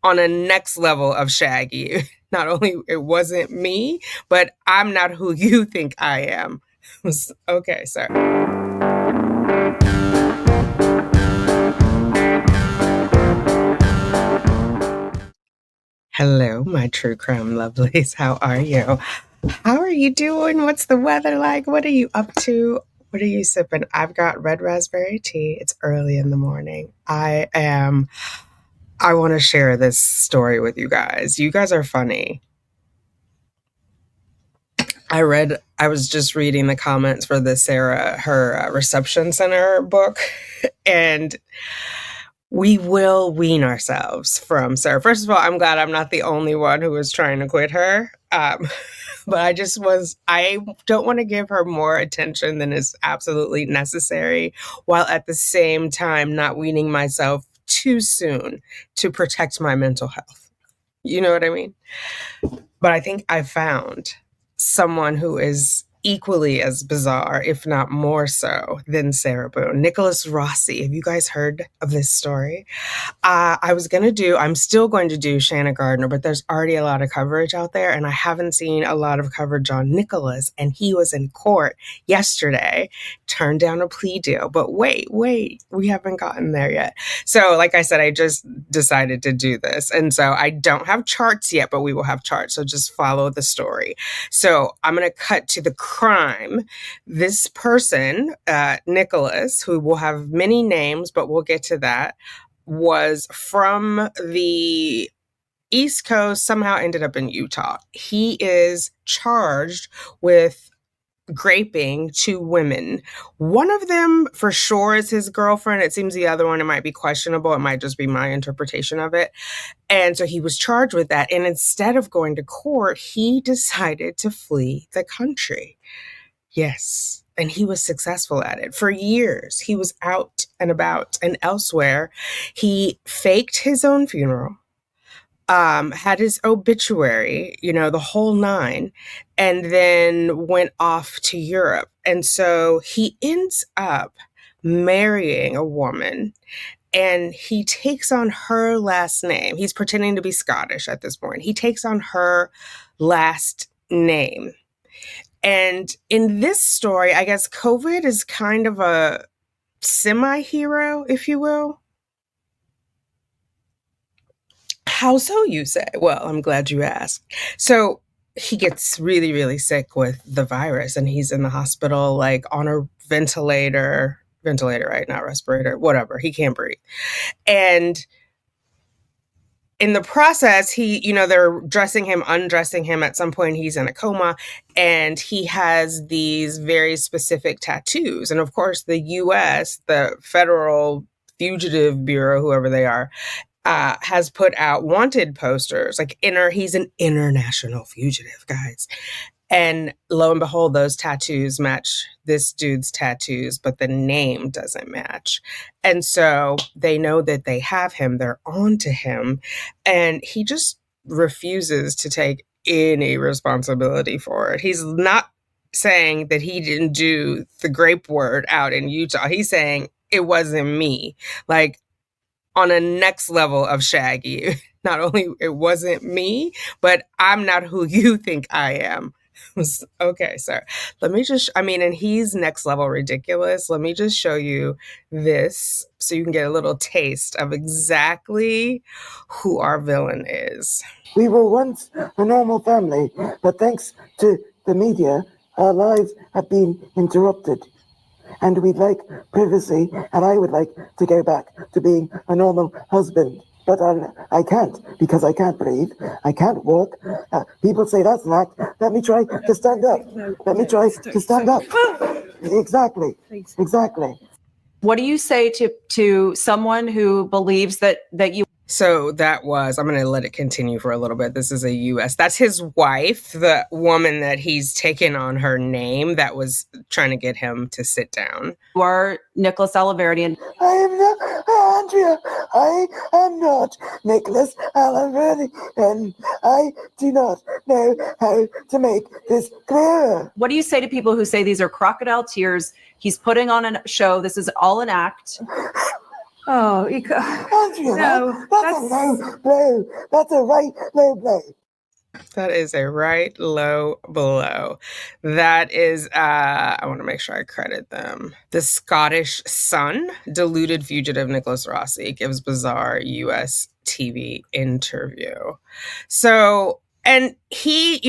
on a next level of shaggy. Not only it wasn't me, but I'm not who you think I am. Okay, so hello, my true crime lovelies. How are you? How are you doing? What's the weather like? What are you up to? What are you sipping? I've got red raspberry tea. It's early in the morning. I want to share this story with you guys. You guys are funny. I was just reading the comments for the her reception center book, and we will wean ourselves from Sarah. First of all, I'm glad I'm not the only one who was trying to quit her. But I don't want to give her more attention than is absolutely necessary, while at the same time not weaning myself too soon to protect my mental health. You know what I mean? But I think I found someone who is equally as bizarre, if not more so, than Sarah Boone. Nicholas Rossi. Have you guys heard of this story? I'm still going to do Shanna Gardner, but there's already a lot of coverage out there, and I haven't seen a lot of coverage on Nicholas, and he was in court yesterday, turned down a plea deal. But wait, we haven't gotten there yet. So, like I said, I just decided to do this, and so I don't have charts yet, but we will have charts, so just follow the story. So I'm going to cut to the crime. This person, Nicholas, who will have many names, but we'll get to that, was from the East Coast, somehow ended up in Utah. He is charged with graping two women. One of them for sure is his girlfriend. It seems the other one, it might be questionable. It might just be my interpretation of it. And so he was charged with that. And instead of going to court, he decided to flee the country. Yes. And he was successful at it. For years, he was out and about and elsewhere. He faked his own funeral, had his obituary, the whole nine, and then went off to Europe. And so he ends up marrying a woman, and he takes on her last name. He's pretending to be Scottish at this point. He takes on her last name. And in this story, I guess COVID is kind of a semi-hero, if you will. How so, you say? Well, I'm glad you asked. So he gets really, really sick with the virus, and he's in the hospital, like on a ventilator, right? Not respirator, whatever. He can't breathe. And in the process, they're dressing him, undressing him. At some point, he's in a coma, and he has these very specific tattoos. And of course, the US, the Federal Fugitive Bureau, whoever they are, has put out wanted posters. He's an international fugitive, guys. And lo and behold, those tattoos match this dude's tattoos, but the name doesn't match. And so they know that they have him, they're on to him, and he just refuses to take any responsibility for it. He's not saying that he didn't do the grape word out in Utah. He's saying it wasn't me. On a next level of shaggy. Not only it wasn't me, but I'm not who you think I am. Okay, so and he's next level ridiculous. Let me just show you this so you can get a little taste of exactly who our villain is. We were once a normal family, but thanks to the media, our lives have been interrupted. And we'd like privacy, and I would like to go back to being a normal husband. But I can't, because I can't breathe. I can't walk. People say that's an act. Let me try to stand up. Let me try to stand up. Exactly. What do you say to someone who believes that you... So I'm going to let it continue for a little bit. This is a U.S. That's his wife, the woman that he's taken on her name that was trying to get him to sit down. You are Nicholas Aliverdi. I am not, Andrea. I am not Nicholas Aliverdi, and I do not know how to make this clearer. What do you say to people who say these are crocodile tears? He's putting on a show. This is all an act. Oh, Andrea, no, that's a low blow. That's a right low blow. That is a right low blow. That is, I want to make sure I credit them. The Scottish Sun, deluded fugitive Nicholas Rossi gives bizarre US TV interview. So, and he,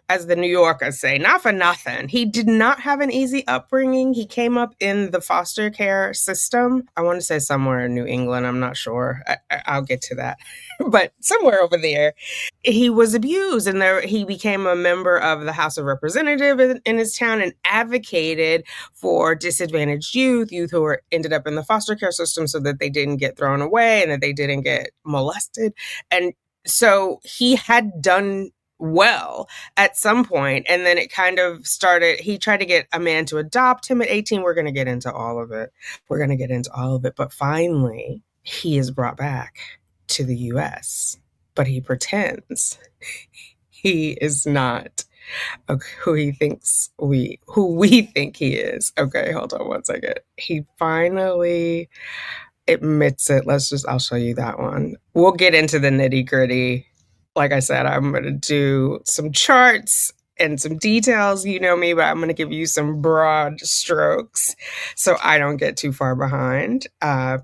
as the New Yorkers say, not for nothing, he did not have an easy upbringing. He came up in the foster care system. I want to say somewhere in New England. I'm not sure. I'll get to that. But somewhere over there, he was abused, and he became a member of the House of Representatives in his town and advocated for disadvantaged youth who ended up in the foster care system so that they didn't get thrown away and that they didn't get molested. And so he had done well at some point, and then it kind of started. He tried to get a man to adopt him at 18. We're going to get into all of it. But finally, he is brought back to the US, but he pretends he is not who we think he is. Okay, hold on one second. He finally admits it. I'll show you that one. We'll get into the nitty-gritty. Like I said, I'm going to do some charts and some details. You know me, but I'm going to give you some broad strokes so I don't get too far behind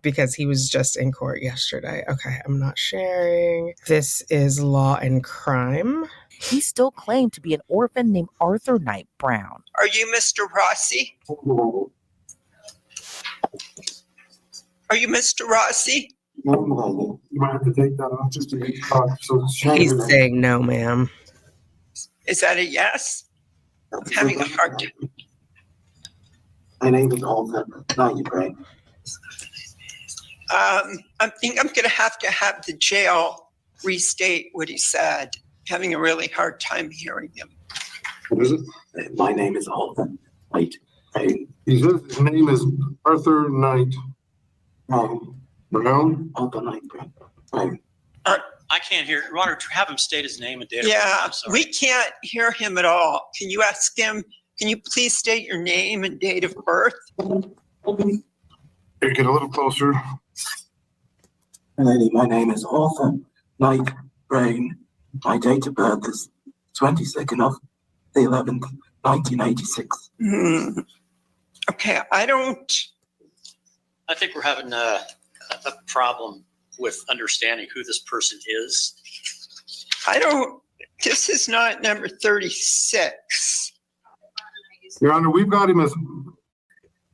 because he was just in court yesterday. Okay, I'm not sharing. This is Law and Crime. He still claimed to be an orphan named Arthur Knight Brown. Are you Mr. Rossi? Are you Mr. Rossi? You might have to take that off just to get caught. So He's saying no, ma'am. Is that a yes? I'm having a hard time. My name is Arthur Knight Brown. I think I'm going to have the jail restate what he said. Having a really hard time hearing him. What is it? My name is Arthur Knight Brown. He says his name is Arthur Knight Brown. Arthur Knight Brown. I can't hear. You want to have him state his name and date of birth? Yeah, we can't hear him at all. Can you ask him, can you please state your name and date of birth? Here, get a little closer. Lady, my name is Arthur Knight Brown. My date of birth is 22nd of the 11th, 1986. Okay, I think we're having a problem with understanding who this person is. This is not number 36. Your Honor, we've got him as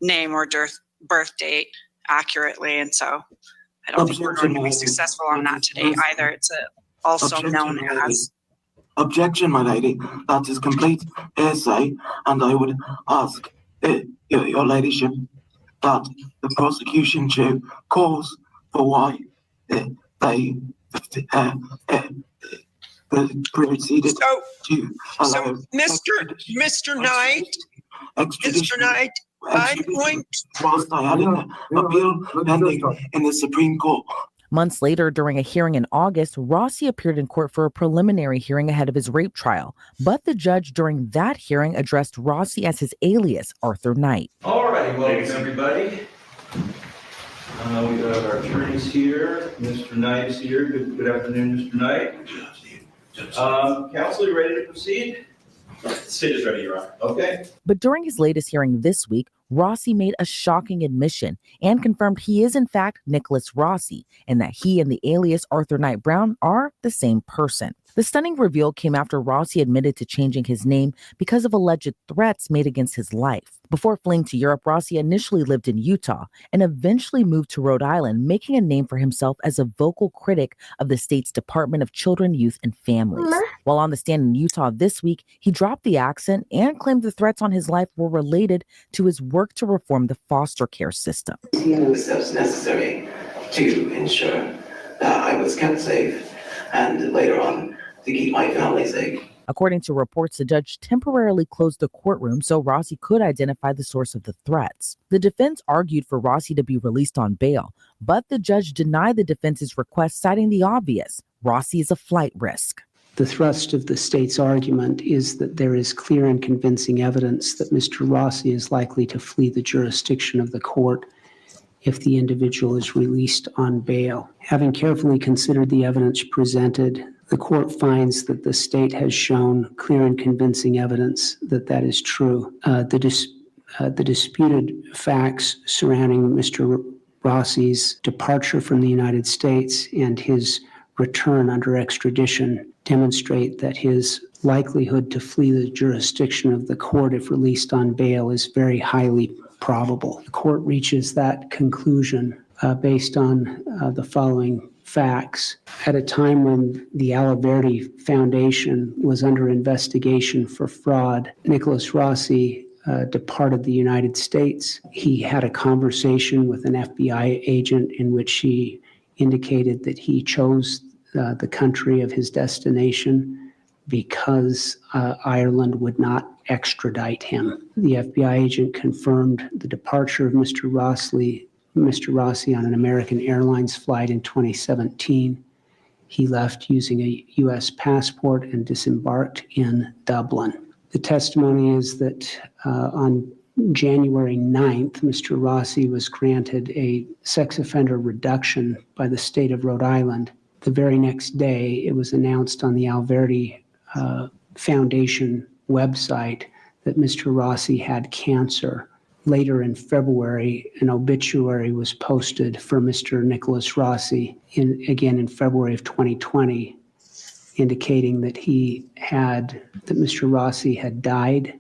name or birth date accurately, and so I don't think we're going to be successful on that today either. It's also known as. Objection, my lady. That is complete hearsay, and I would ask your ladyship that the prosecution should cause for why they proceeded to allow. So, Mr. Knight, I'm going to. Whilst I had an appeal pending in the Supreme Court. Months later, during a hearing in August, Rossi appeared in court for a preliminary hearing ahead of his rape trial. But the judge during that hearing addressed Rossi as his alias, Arthur Knight. All right, welcome everybody. We got our attorneys here. Mr. Knight is here. Good afternoon, Mr. Knight. Counsel, you ready to proceed? The state is ready, Your Honor. Okay. But during his latest hearing this week, Rossi made a shocking admission and confirmed he is in fact Nicholas Rossi and that he and the alias Arthur Knight Brown are the same person. The stunning reveal came after Rossi admitted to changing his name because of alleged threats made against his life. Before fleeing to Europe, Rossi initially lived in Utah and eventually moved to Rhode Island, making a name for himself as a vocal critic of the state's Department of Children, Youth, and Families. While on the stand in Utah this week, he dropped the accent and claimed the threats on his life were related to his work to reform the foster care system. Taking the steps necessary to ensure that I was kept safe and later on to keep my family safe. According to reports, the judge temporarily closed the courtroom so Rossi could identify the source of the threats. The defense argued for Rossi to be released on bail, but the judge denied the defense's request, citing the obvious: Rossi is a flight risk. The thrust of the state's argument is that there is clear and convincing evidence that Mr. Rossi is likely to flee the jurisdiction of the court if the individual is released on bail. Having carefully considered the evidence presented, the court finds that the state has shown clear and convincing evidence that that is true. The disputed facts surrounding Mr. Rossi's departure from the United States and his return under extradition demonstrate that his likelihood to flee the jurisdiction of the court if released on bail is very highly probable. The court reaches that conclusion based on the following facts. At a time when the Alaverde Foundation was under investigation for fraud, Nicholas Rossi departed the United States. He had a conversation with an FBI agent in which he indicated that he chose the country of his destination because Ireland would not extradite him. The FBI agent confirmed the departure of Mr. Rossi on an American Airlines flight in 2017. He left using a U.S. passport and disembarked in Dublin. The testimony is that on January 9th, Mr. Rossi was granted a sex offender reduction by the state of Rhode Island. The very next day, it was announced on the Alaverde Foundation website that Mr. Rossi had cancer. Later in February, an obituary was posted for Mr. Nicholas Rossi, again in February of 2020, indicating that Mr. Rossi had died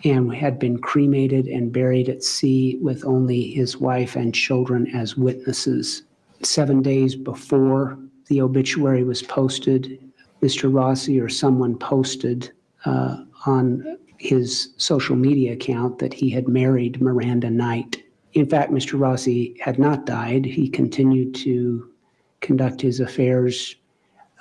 and had been cremated and buried at sea with only his wife and children as witnesses. 7 days before the obituary was posted, Mr. Rossi or someone posted on his social media account that he had married Miranda Knight. In fact, Mr. Rossi had not died. He continued to conduct his affairs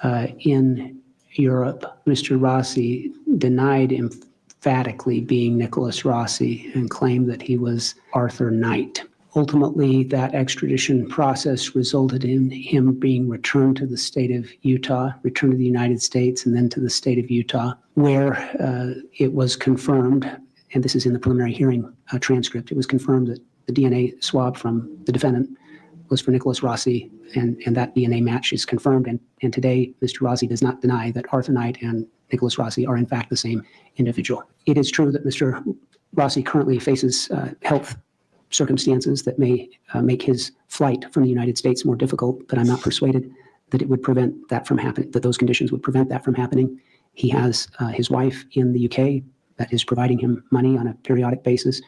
in Europe. Mr. Rossi denied emphatically being Nicholas Rossi and claimed that he was Arthur Knight. Ultimately, that extradition process resulted in him being returned to the state of Utah, returned to the United States, and then to the state of Utah, where it was confirmed, and this is in the preliminary hearing transcript, it was confirmed that the DNA swab from the defendant was for Nicholas Rossi, and that DNA match is confirmed. And today, Mr. Rossi does not deny that Arthur Knight and Nicholas Rossi are in fact the same individual. It is true that Mr. Rossi currently faces health circumstances that may make his flight from the United States more difficult, but I'm not persuaded that it would prevent that from happening, that those conditions would prevent that from happening. He has his wife in the UK that is providing him money on a periodic basis.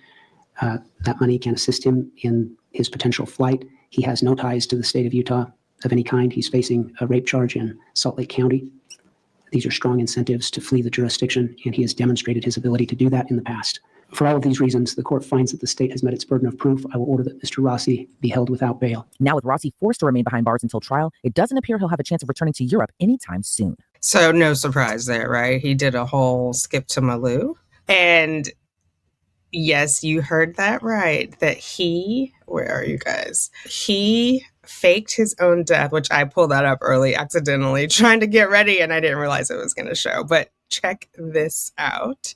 That money can assist him in his potential flight. He has no ties to the state of Utah of any kind. He's facing a rape charge in Salt Lake County. These are strong incentives to flee the jurisdiction, and he has demonstrated his ability to do that in the past. For all of these reasons, the court finds that the state has met its burden of proof. I will order that Mr. Rossi be held without bail. Now, with Rossi forced to remain behind bars until trial, it doesn't appear he'll have a chance of returning to Europe anytime soon. So no surprise there, right? He did a whole skip to Malou. And yes, you heard that right. That where are you guys? He faked his own death, which I pulled that up early accidentally, trying to get ready, and I didn't realize it was going to show. But check this out.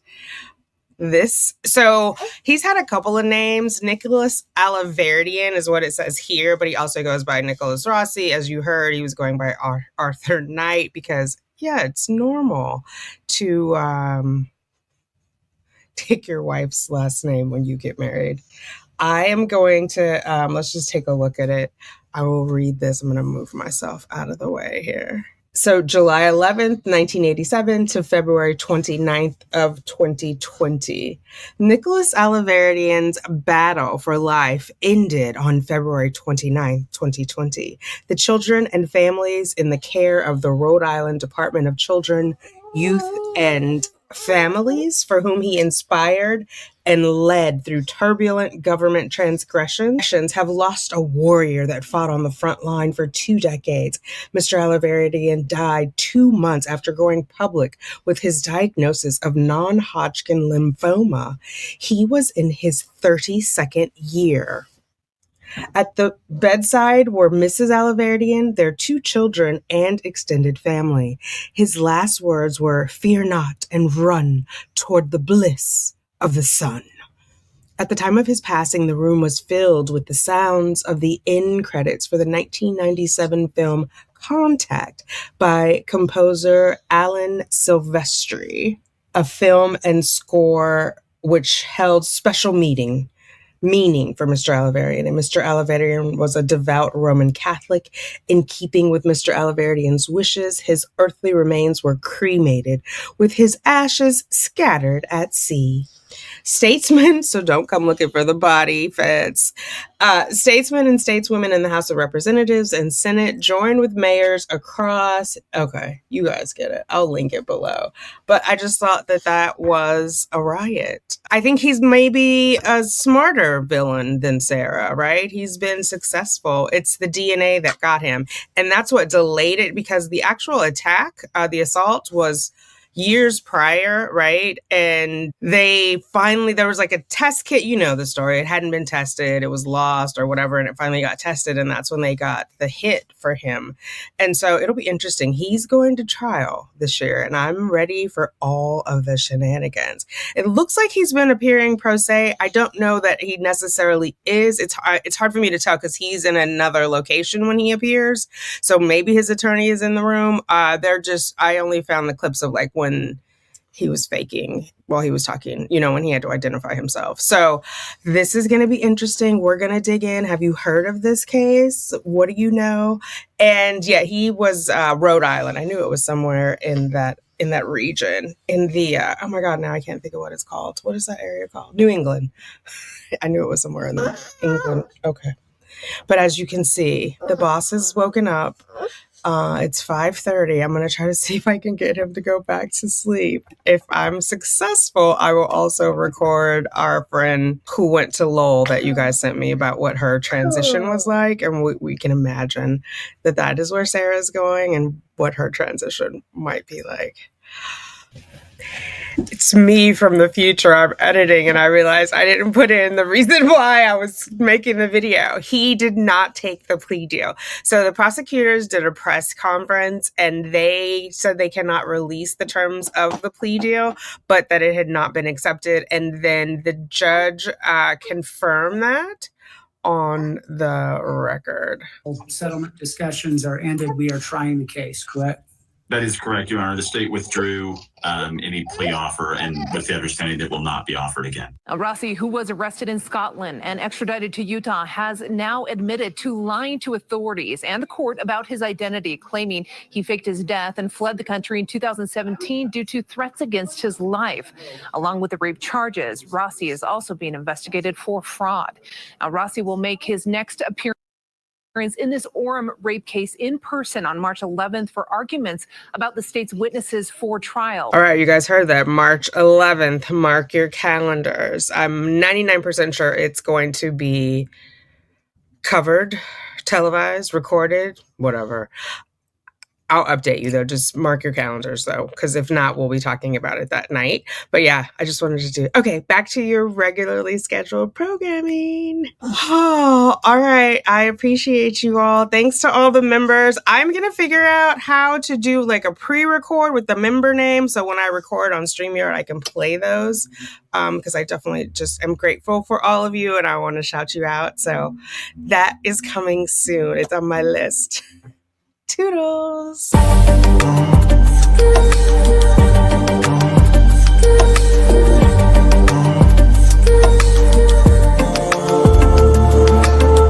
So he's had a couple of names. Nicholas Alaverdian is what it says here, but he also goes by Nicholas Rossi. As you heard, he was going by Arthur Knight because, yeah, it's normal to take your wife's last name when you get married. I am going to, let's just take a look at it. I will read this. I'm going to move myself out of the way here. So July 11th, 1987 to February 29th of 2020. Nicholas Alaverdian's battle for life ended on February 29th, 2020. The children and families in the care of the Rhode Island Department of Children, Youth, and Families, for whom he inspired and led through turbulent government transgressions, have lost a warrior that fought on the front line for 2 decades. Mr. Alaverdian died 2 months after going public with his diagnosis of non-Hodgkin lymphoma. He was in his 32nd year. At the bedside were Mrs. Alaverdian, their 2 children, and extended family. His last words were, "Fear not and run toward the bliss of the sun." At the time of his passing, the room was filled with the sounds of the end credits for the 1997 film Contact by composer Alan Silvestri, a film and score which held special meaning for Mr. Oliverian. And Mr. Oliverian was a devout Roman Catholic. In keeping with Mr. Oliverian's wishes, his earthly remains were cremated, with his ashes scattered at sea. Statesmen, so don't come looking for the body, feds. Statesmen and stateswomen in the House of Representatives and Senate joined with mayors across. Okay, you guys get it. I'll link it below. But I just thought that was a riot. I think he's maybe a smarter villain than Sarah, right? He's been successful. It's the DNA that got him. And that's what delayed it, because the actual attack, the assault, was years prior, right? And there was like a test kit, you know the story. It hadn't been tested, it was lost or whatever, and it finally got tested, and that's when they got the hit for him. And so it'll be interesting. He's going to trial this year, and I'm ready for all of the shenanigans. It looks like he's been appearing pro se. I don't know that he necessarily is. It's hard for me to tell because he's in another location when he appears. So maybe his attorney is in the room. I only found the clips of like when he was faking while he was talking, when he had to identify himself. So this is going to be interesting. We're going to dig in. Have you heard of this case? What do you know? And yeah, he was Rhode Island. I knew it was somewhere in that region, in the, oh my God, now I can't think of what it's called. What is that area called? New England. I knew it was somewhere in England. Okay. But as you can see, the boss has woken up. It's 5:30. I'm going to try to see if I can get him to go back to sleep. If I'm successful, I will also record our friend who went to Lowell that you guys sent me about what her transition was like. And we can imagine that is where Sarah's going and what her transition might be like. It's me from the future. I'm editing and I realized I didn't put in the reason why I was making the video. He did not take the plea deal. So the prosecutors did a press conference and they said they cannot release the terms of the plea deal, but that it had not been accepted. And then the judge confirmed that on the record. Settlement discussions are ended. We are trying the case, correct? That is correct, Your Honor. The state withdrew any plea offer and with the understanding that will not be offered again. Rossi, who was arrested in Scotland and extradited to Utah, has now admitted to lying to authorities and the court about his identity, claiming he faked his death and fled the country in 2017 due to threats against his life. Along with the rape charges, Rossi is also being investigated for fraud. Now, Rossi will make his next appearance in this Orem rape case in person on March 11th for arguments about the state's witnesses for trial. All right, you guys heard that. March 11th, mark your calendars. I'm 99% sure it's going to be covered, televised, recorded, whatever. I'll update you though. Just mark your calendars though, because if not, we'll be talking about it that night. But yeah, I just wanted to do. Okay, back to your regularly scheduled programming. Oh, all right. I appreciate you all. Thanks to all the members. I'm gonna figure out how to do like a pre-record with the member name, so when I record on StreamYard, I can play those. Because I definitely just am grateful for all of you, and I want to shout you out. So that is coming soon. It's on my list. Toodles!